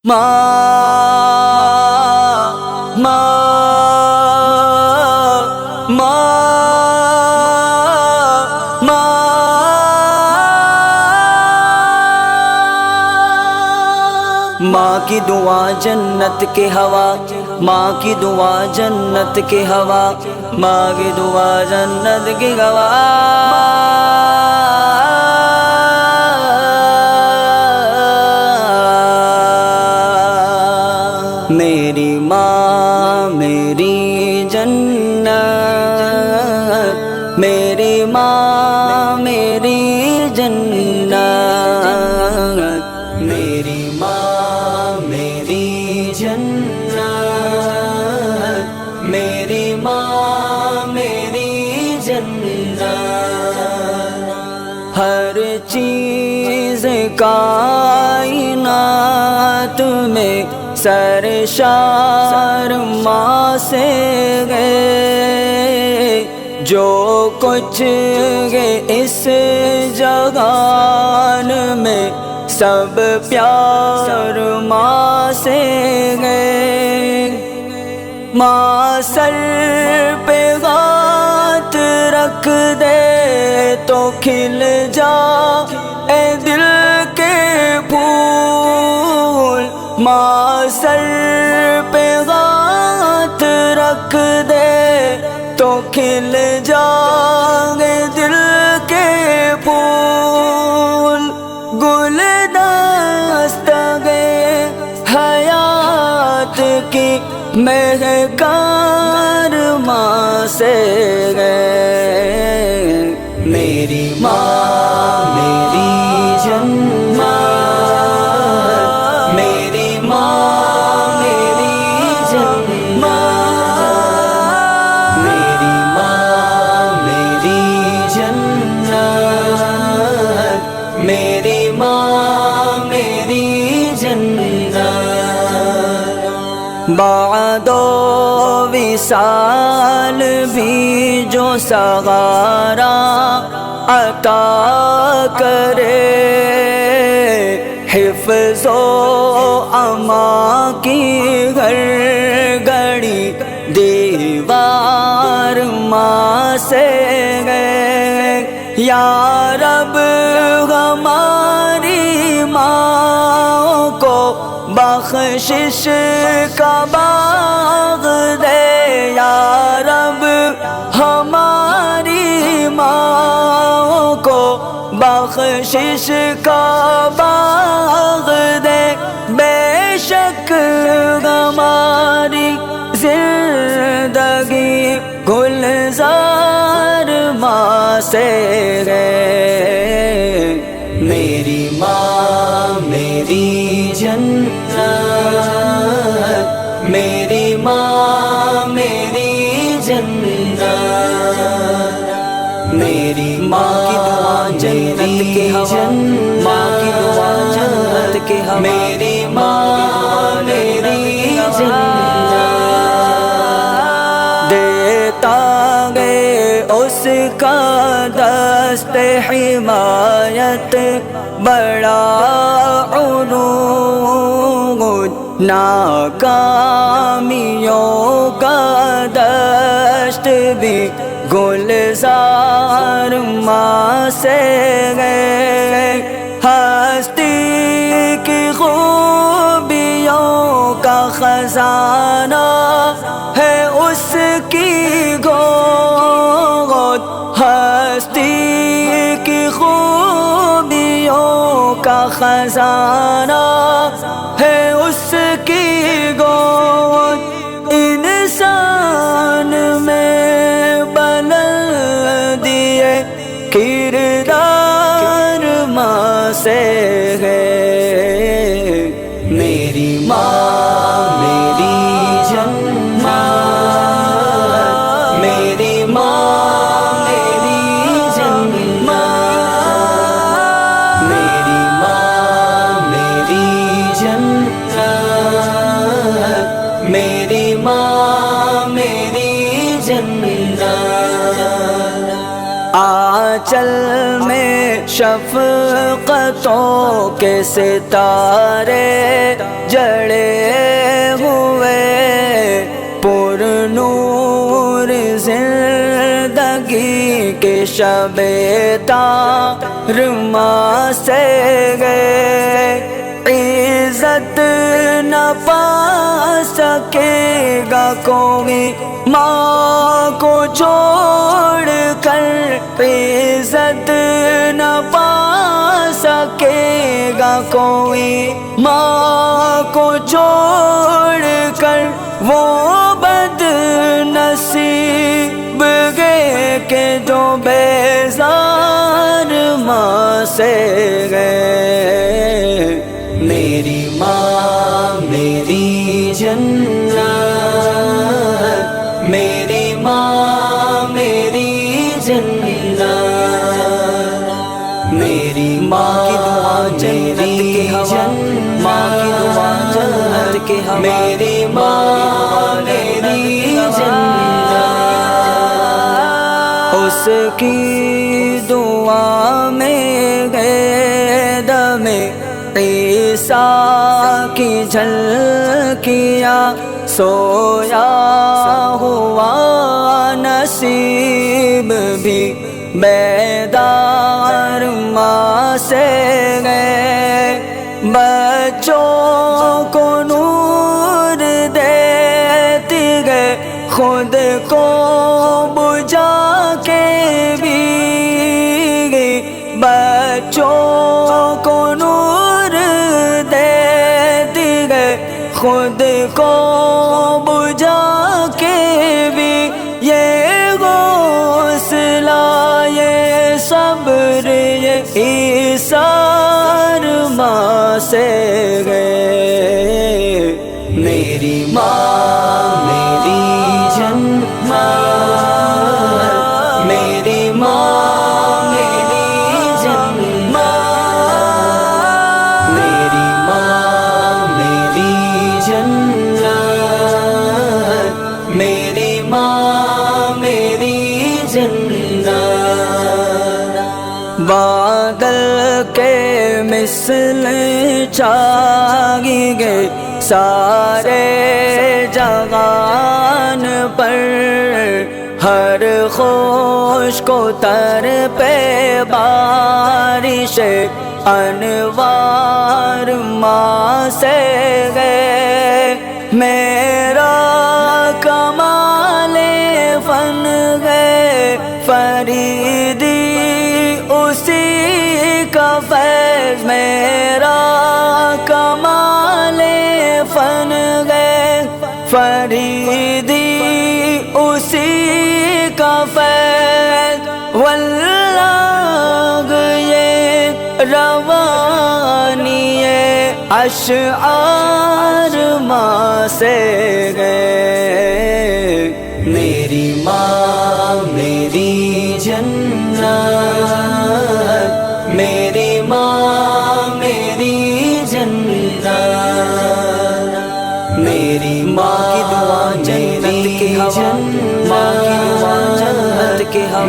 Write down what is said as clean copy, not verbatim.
ماں کی دعا جنت کے ہوا، ماں کی دعا جنت کے ہوا، ماں کی دعا جنت کی ہوا۔ میری ماں میری جنت، میری ماں میری جنت، میری ماں میری جنت، میری ماں میری جنت۔ ہر چیز کائنات میں سرشار ماں سے گئے، جو کچھ ہے اس جہان میں سب پیار ماں سے گئے۔ ماں سر پہ ہاتھ رکھ دے تو کھل جا اے دل کے پھول، ماں سر پہ ہاتھ رکھ دے تو کھل جائے دل کے پھول۔ گلدستہ حیات کی مہکار ماں سے گئے۔ میری ماں میری جنت، میری ماں میری جنت، میری ماں میری جنت، میری ماں میری جنت۔ بعد وصال بھی جو سہارا عطا کرے، حفظ و امان کی ہر گھڑی دیوار ماں سے گئے۔ یا رب ہماری ماں کو بخشش کا باغ دے، یا رب ہماری ماں کو بخشش کا باغ دے۔ بے شک ہماری زندگی گلزار ماں سے ہے۔ میری ماں میری جنت، میری ماں میری جنت، میری ماں کی دعا جنت کے ہوا، ماں کی دعا جنت کے ہوا، میری ماں میری جنت۔ دیتا گئے اس کا دست حمایت بڑا عروج، ناکامیوں کا دشت بھی گلزار ماں سے گئے۔ ہستی کی خوبیوں کا خزانہ ہے اس کی گود، ہستی کی خوبیوں کا خزانہ ہے اس کی گود۔ انسان میں بلندی کردار ماں سے ہے۔ میری ماں میری جنت، میری ماں میری جنت، میری ماں میری جنت، میری ماں میری جنت۔ آنچل میں شفقتوں کے ستارے جڑے ہوئے پر نور زندگی کے شب تار ماں سے گئے، عزت نہ پا سکے گا کوئی ماں کو چھوڑ کر، عزت نہ پا سکے گا کوئی ماں کو چھوڑ کر، وہ بد نصیب گئے کہ جو بیزار ماں سے گئے۔ میری ماں میری جنت، میری ماں میری جنت، میری ماں کی دعا جنت کی ہوا، ماں کی دعا جنت کی ہوا، میری ماں میری جنت، اس کی دعا میں گئے دم عیسیٰ کی جھلکیاں، سویا ہوا نصیب بھی بیدار ماں سے گئے، بچوں کو نور دیتی گئے، خود کو بجھا کے بھی، بچوں کو نور دیتی گئے، خود کو بجھا کے بھی، یہ حوصلہ یہ صبر یہ ایثار ماں سے گئے۔ میری ماں میری جنت، میری ماں میری جنت، میری ماں میری جنت، میری ماں میری جنت، بادل کے مثل چھائی گئے سارے جہان پر، ہر خوش کو تر پہ بارش انوار ماں سے گئے، میرا کمال فن گئے فریدی اسی کا فیض، میرا کمال فن گئے فریدی اسی کا فیض، واللہ یہ روانی اشعار ماں سے گئے۔ میری ماں میری جنت، میری ماں میری جنت، میری ماں کی دعا جنت کی ہوا، ماں کی دعا جنت کی ہوا،